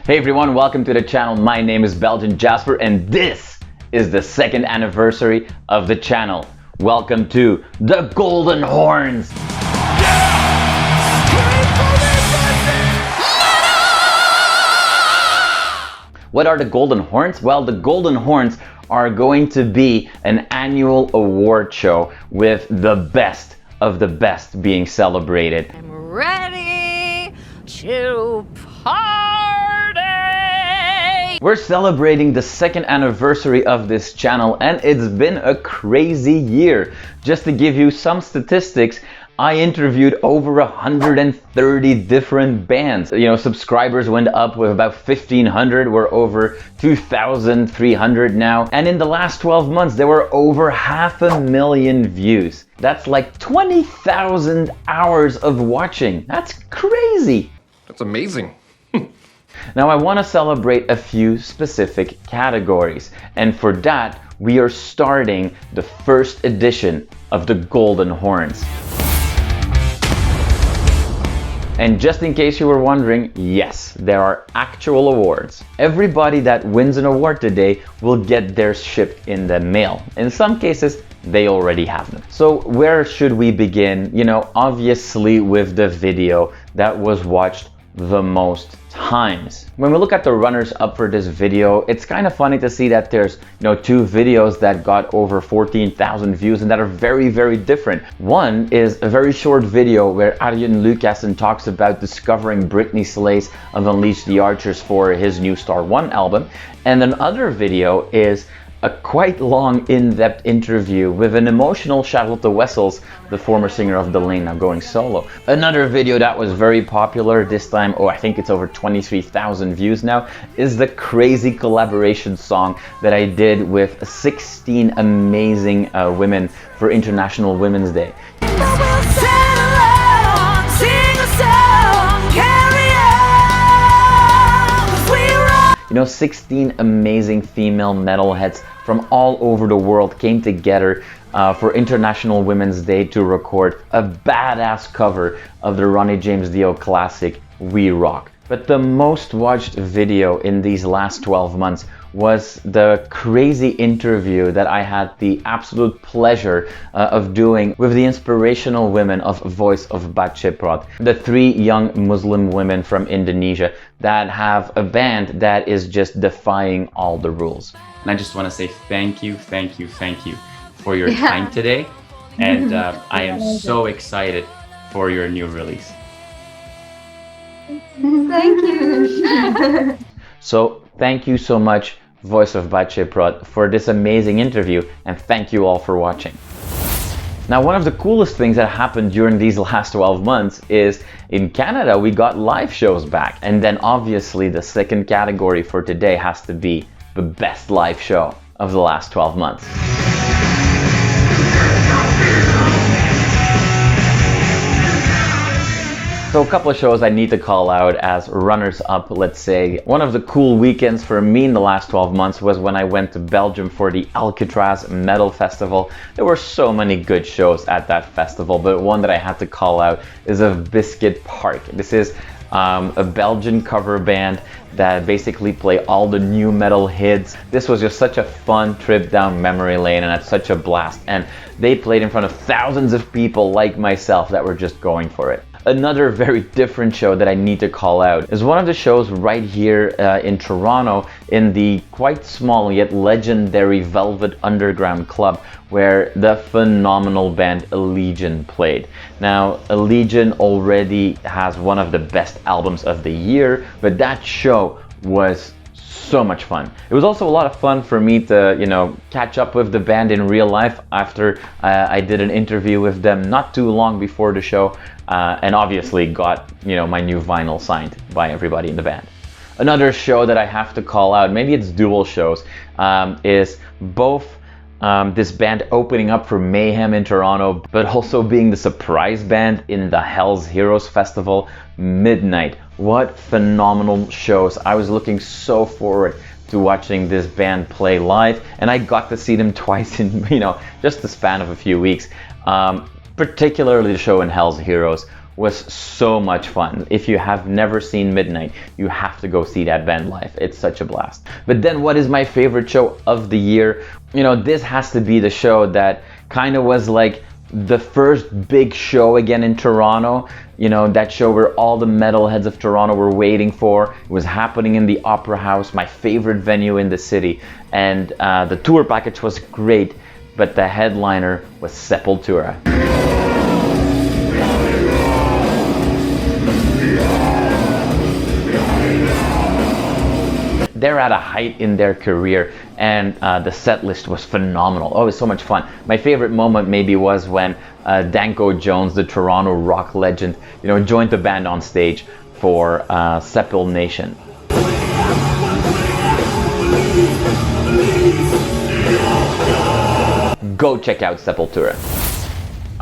Hey everyone, welcome to the channel. My name is Belgian Jasper and this is the second anniversary of the channel. Welcome to the Golden Horns. What are the Golden Horns? Well, the Golden Horns are going to be an annual award show with the best of the best being celebrated. I'm ready to party! We're celebrating the second anniversary of this channel and it's been a crazy year. Just to give you some statistics, I interviewed over 130 different bands. Subscribers went up with about 1,500. We're over 2,300 now. And in the last 12 months, there were over 500,000 views. That's like 20,000 hours of watching. That's crazy. That's amazing. Now I want to celebrate a few specific categories. And for that, we are starting the first edition of the Golden Horns. And just in case you were wondering, yes, there are actual awards. Everybody that wins an award today will get theirs shipped in the mail. In some cases, they already have them. So where should we begin? Obviously with the video that was watched the most times. When we look at the runners up for this video, it's kind of funny to see that there's two videos that got over 14,000 views and that are very, very different. One is a very short video where Arjen Lucassen talks about discovering Brittney slays of Unleash the Archers for his new Star 1 album. And another video is a quite long, in-depth interview with an emotional Charlotte Wessels, the former singer of The Lane, now going solo. Another video that was very popular this time, I think it's over 23,000 views now, is the crazy collaboration song that I did with 16 amazing women for International Women's Day. 16 amazing female metalheads from all over the world came together for International Women's Day to record a badass cover of the Ronnie James Dio classic, We Rock. But the most watched video in these last 12 months was the crazy interview that I had the absolute pleasure of doing with the inspirational women of Voice of Baceprot, the 3 young Muslim women from Indonesia that have a band that is just defying all the rules. And I just want to say thank you for your time today. And I am so excited for your new release. Thank you. So thank you so much, Voice of Baceprot, for this amazing interview, and thank you all for watching. Now, one of the coolest things that happened during these last 12 months is in Canada we got live shows back, and then obviously the second category for today has to be the best live show of the last 12 months. So a couple of shows I need to call out as runners up, let's say. One of the cool weekends for me in the last 12 months was when I went to Belgium for the Alcatraz Metal Festival. There were so many good shows at that festival, but one that I had to call out is of Bizkit Park. This is a Belgian cover band that basically play all the new metal hits. This was just such a fun trip down memory lane and had such a blast. And they played in front of thousands of people like myself that were just going for it. Another very different show that I need to call out is one of the shows right here in Toronto in the quite small yet legendary Velvet Underground Club where the phenomenal band Allegeaon played. Now, Allegeaon already has one of the best albums of the year, but that show was so much fun. It was also a lot of fun for me to, catch up with the band in real life after I did an interview with them not too long before the show, and obviously got, my new vinyl signed by everybody in the band. Another show that I have to call out, maybe it's dual shows, is both this band opening up for Mayhem in Toronto, but also being the surprise band in the Hell's Heroes Festival, Midnight. What phenomenal shows. I was looking so forward to watching this band play live, and I got to see them twice in just the span of a few weeks. Particularly the show in Hell's Heroes was so much fun. If you have never seen Midnight, you have to go see that band live. It's such a blast. But then what is my favorite show of the year? You know, this has to be the show that kind of was like the first big show again in Toronto. You know, that show where all the metalheads of Toronto were waiting for. It was happening in the Opera House, my favorite venue in the city. And the tour package was great, but the headliner was Sepultura. They're at a height in their career, and the set list was phenomenal. Oh, it was so much fun. My favorite moment maybe was when Danko Jones, the Toronto rock legend, you know, joined the band on stage for Sepul Nation. Go check out Sepultura.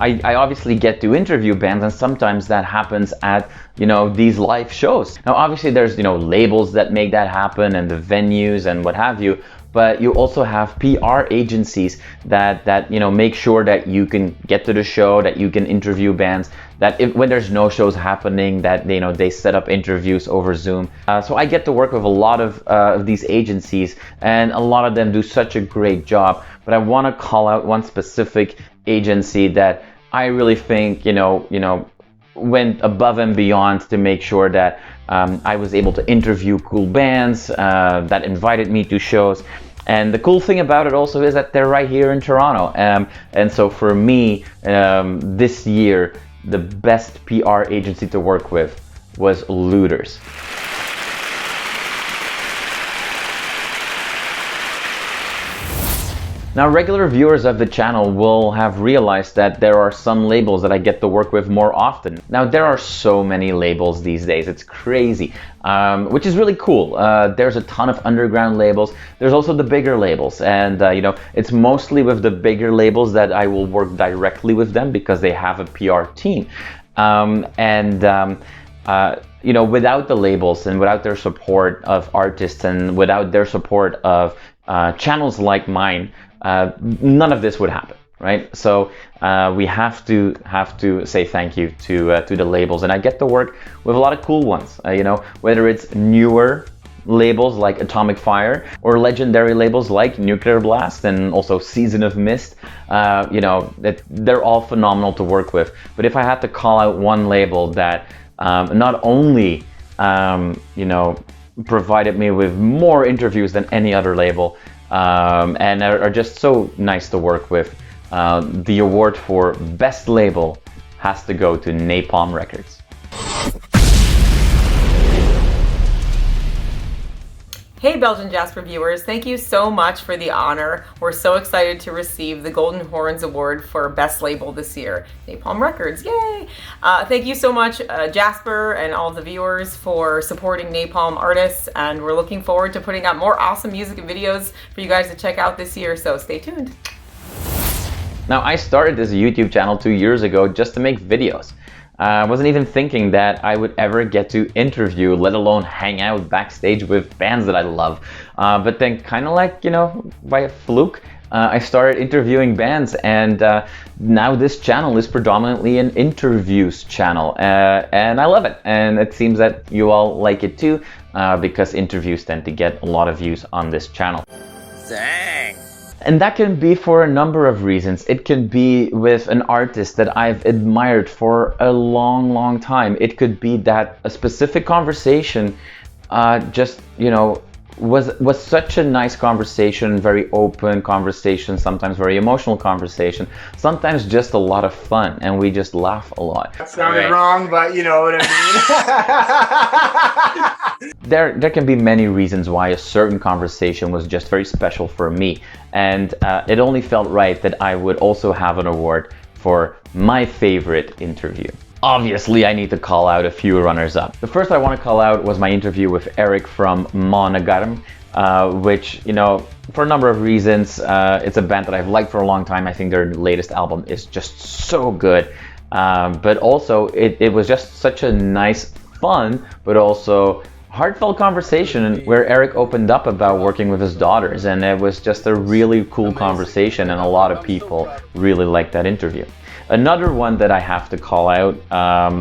I obviously get to interview bands, and sometimes that happens at, you know, these live shows. Now obviously there's, you know, labels that make that happen and the venues and what have you, but you also have PR agencies that you know, make sure that you can get to the show, that you can interview bands, that when there's no shows happening, that you know, they set up interviews over Zoom. So I get to work with a lot of these agencies, and a lot of them do such a great job. But I want to call out one specific agency that I really think, you know, went above and beyond to make sure that I was able to interview cool bands that invited me to shows. And the cool thing about it also is that they're right here in Toronto. And so for me, this year, the best PR agency to work with was Looters. Now, regular viewers of the channel will have realized that there are some labels that I get to work with more often. Now, there are so many labels these days, it's crazy, which is really cool. There's a ton of underground labels. There's also the bigger labels, and you know, it's mostly with the bigger labels that I will work directly with them because they have a PR team. You know, without the labels and without their support of artists and without their support of channels like mine, none of this would happen, right? So we have to say thank you to the labels, and I get to work with a lot of cool ones. You know, whether it's newer labels like Atomic Fire or legendary labels like Nuclear Blast and also Season of Mist. You know, they're all phenomenal to work with. But if I had to call out one label that not only you know, provided me with more interviews than any other label, and are just so nice to work with, the award for best label has to go to Napalm Records. Hey Belgian Jasper viewers, thank you so much for the honor. We're so excited to receive the Golden Horns Award for Best Label this year, Napalm Records, yay! Thank you so much Jasper and all the viewers for supporting Napalm artists, and we're looking forward to putting out more awesome music and videos for you guys to check out this year, so stay tuned. Now, I started this YouTube channel 2 years ago just to make videos. I wasn't even thinking that I would ever get to interview, let alone hang out backstage with bands that I love. But then kind of like, you know, by a fluke, I started interviewing bands, and now this channel is predominantly an interviews channel, and I love it. And it seems that you all like it too, because interviews tend to get a lot of views on this channel. Dang! And that can be for a number of reasons. It can be with an artist that I've admired for a long, long time. It could be that a specific conversation just, you know, was such a nice conversation, very open conversation, sometimes very emotional conversation, sometimes just a lot of fun, and we just laugh a lot. That sounded wrong, but you know what I mean. There can be many reasons why a certain conversation was just very special for me, and it only felt right that I would also have an award for my favorite interview. Obviously, I need to call out a few runners-up. The first I want to call out was my interview with Eric from Manegarm, which, you know, for a number of reasons, it's a band that I've liked for a long time. I think their latest album is just so good. But also, it was just such a nice, fun, but also heartfelt conversation where Eric opened up about working with his daughters, and it was just a really cool conversation, and a lot of people really liked that interview. Another one that I have to call out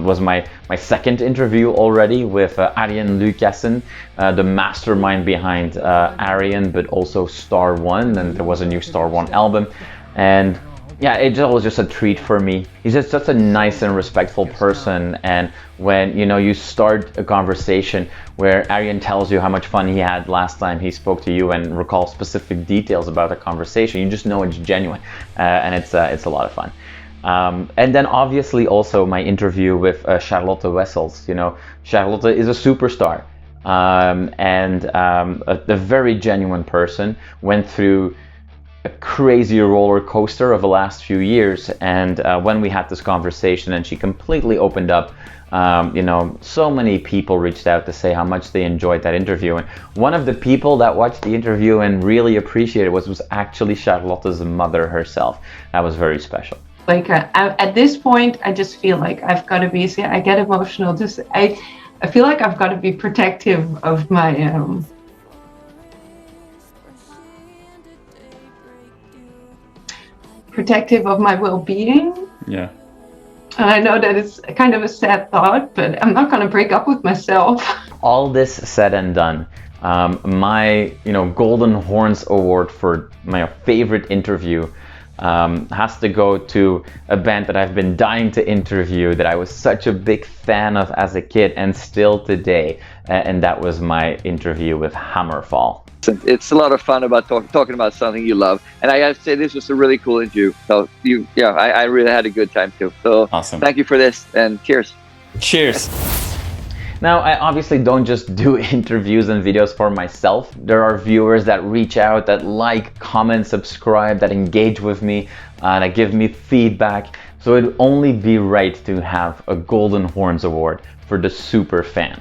was my second interview already with Arjen Lucassen, the mastermind behind Ayreon, but also Star One, and there was a new Star One album. And yeah, it was just a treat for me. He's just such a nice and respectful person, and when you start a conversation where Arjen tells you how much fun he had last time he spoke to you and recalls specific details about the conversation, you just know it's genuine, and it's a lot of fun. And then obviously also my interview with Charlotte Wessels. Charlotte is a superstar, and a very genuine person, went through a crazy roller coaster of the last few years, and when we had this conversation and she completely opened up, so many people reached out to say how much they enjoyed that interview, and one of the people that watched the interview and really appreciated it was actually Charlotte's mother herself. That was very special. Like at this point, I just feel like I've got to be. I get emotional. I feel like I've got to be protective of my. Protective of my well-being. Yeah. And I know that it's kind of a sad thought, but I'm not going to break up with myself. All this said and done, my Golden Horns Award for my favorite interview has to go to a band that I've been dying to interview, that I was such a big fan of as a kid and still today, and that was my interview with Hammerfall. It's a lot of fun about talking about something you love, and I have to say this was a really cool interview. So I really had a good time too. So awesome. Thank you for this, and cheers. Cheers. Now, I obviously don't just do interviews and videos for myself. There are viewers that reach out, that like, comment, subscribe, that engage with me, that give me feedback. So it'd only be right to have a Golden Horns Award for the super fan.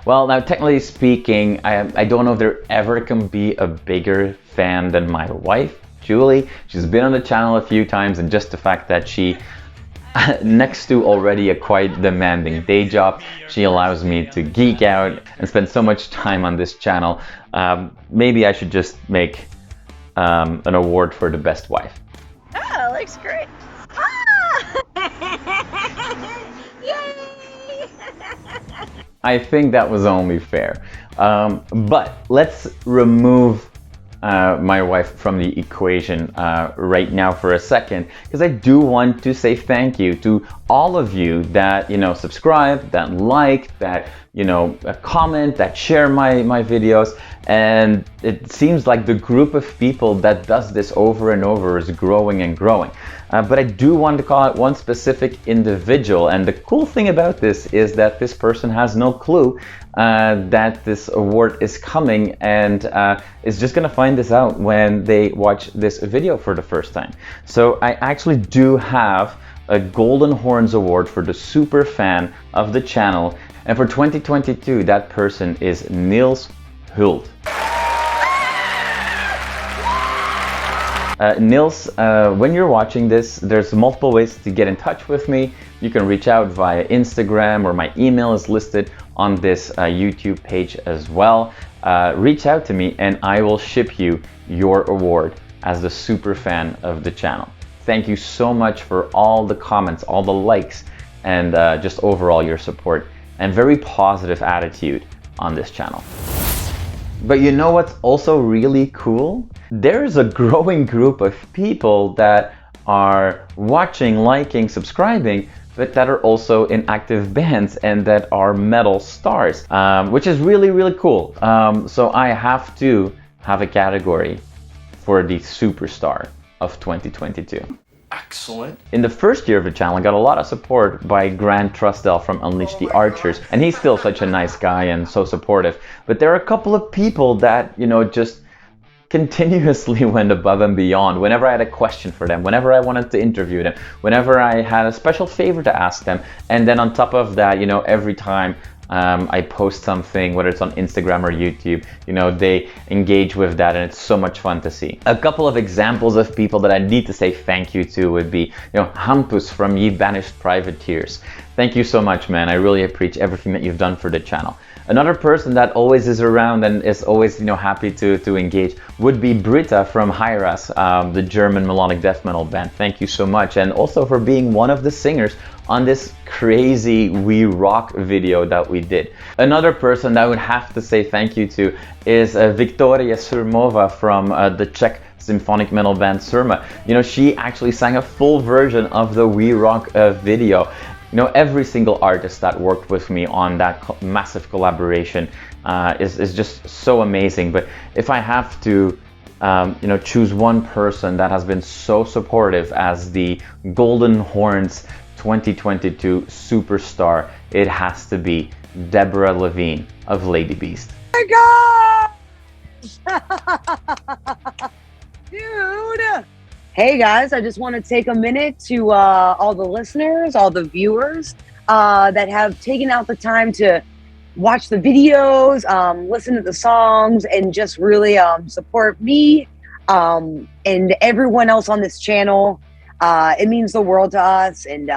Well, now, technically speaking, I don't know if there ever can be a bigger fan than my wife, Julie. She's been on the channel a few times, and just the fact that she, next to already a quite demanding day job, she allows me to geek out and spend so much time on this channel. Maybe I should just make an award for the best wife. Oh, looks great. Ah! Yay! I think that was only fair. But let's remove my wife from the equation right now for a second, because I do want to say thank you to all of you that subscribe, that like, that comment, that share my videos. And it seems like the group of people that does this over and over is growing and growing. But I do want to call out one specific individual, and the cool thing about this is that this person has no clue that this award is coming, and is just gonna find this out when they watch this video for the first time. So I actually do have a Golden Horns Award for the super fan of the channel, and for 2022 that person is Nils Hult. Nils, when you're watching this, there's multiple ways to get in touch with me. You can reach out via Instagram, or my email is listed on this YouTube page as well. Reach out to me and I will ship you your award as the super fan of the channel. Thank you so much for all the comments, all the likes, and just overall your support and very positive attitude on this channel. But you know what's also really cool? There's a growing group of people that are watching, liking, subscribing, but that are also in active bands and that are metal stars, which is really, really cool. So I have to have a category for the superstar of 2022. Excellent. In the first year of the channel, I got a lot of support by Grant Trusdell from Unleash the Archers, and he's still such a nice guy and so supportive. But there are a couple of people that, just continuously went above and beyond whenever I had a question for them, whenever I wanted to interview them, whenever I had a special favor to ask them. And then on top of that, every time I post something, whether it's on Instagram or YouTube, they engage with that, and it's so much fun to see. A couple of examples of people that I need to say thank you to would be, Hampus from Ye Banished Privateers. Thank you so much, man. I really appreciate everything that you've done for the channel. Another person that always is around and is always, happy to engage would be Britta from Hiraes, the German melodic death metal band. Thank you so much, and also for being one of the singers on this crazy We Rock video that we did. Another person that I would have to say thank you to is Viktorie Surmova from the Czech symphonic metal band Surma. She actually sang a full version of the We Rock video. Every single artist that worked with me on that massive collaboration is just so amazing. But if I have to choose one person that has been so supportive as the Golden Horns 2022 superstar, it has to be Deborah Levine of Lady Beast. Oh my gosh! Dude! Hey guys, I just want to take a minute to all the listeners, all the viewers that have taken out the time to watch the videos, listen to the songs, and just really support me and everyone else on this channel. It means the world to us, and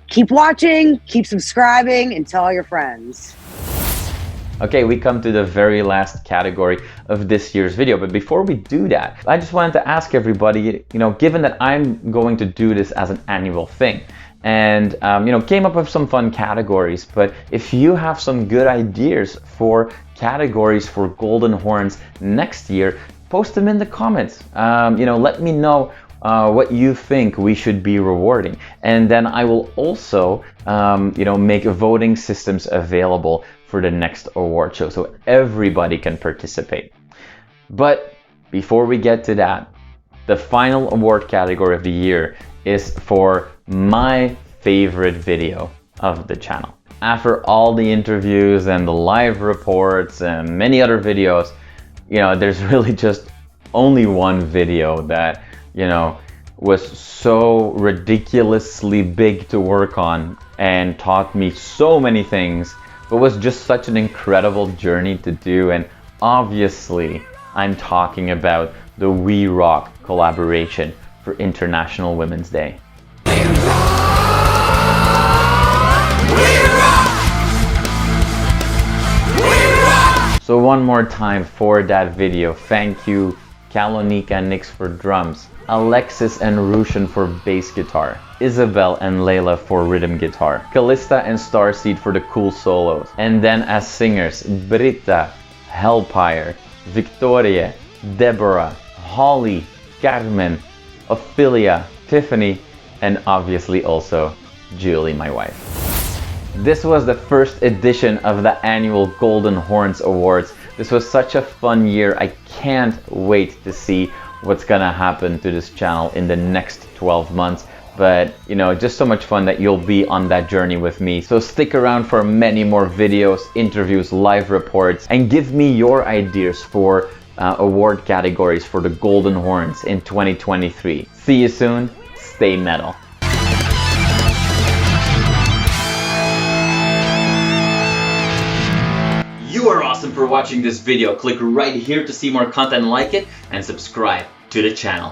keep watching, keep subscribing, and tell all your friends. Okay, we come to the very last category of this year's video, but before we do that, I just wanted to ask everybody, given that I'm going to do this as an annual thing, and came up with some fun categories, but if you have some good ideas for categories for Golden Horns next year, post them in the comments. Let me know what you think we should be rewarding, and then I will also make voting systems available for the next award show so everybody can participate. But before we get to that, the final award category of the year is for my favorite video of the channel. After all the interviews and the live reports and many other videos, there's really just only one video that was so ridiculously big to work on and taught me so many things, but was just such an incredible journey to do. And obviously I'm talking about the We Rock collaboration for International Women's Day. So one more time for that video, thank you Kalonika and Nix for drums, Alexis and Rushan for bass guitar, Isabel and Layla for rhythm guitar, Callista and Starseed for the cool solos, and then as singers, Britta, Hellpire, Viktorie, Deborah, Holly, Carmen, Ophelia, Tiffany, and obviously also Julie, my wife. This was the first edition of the annual Golden Horns Awards. This was such a fun year. I can't wait to see what's gonna happen to this channel in the next 12 months. But just so much fun that you'll be on that journey with me. So stick around for many more videos, interviews, live reports, and give me your ideas for award categories for the Golden Horns in 2023. See you soon. Stay metal. You are awesome for watching this video. Click right here to see more content like it and subscribe to the channel.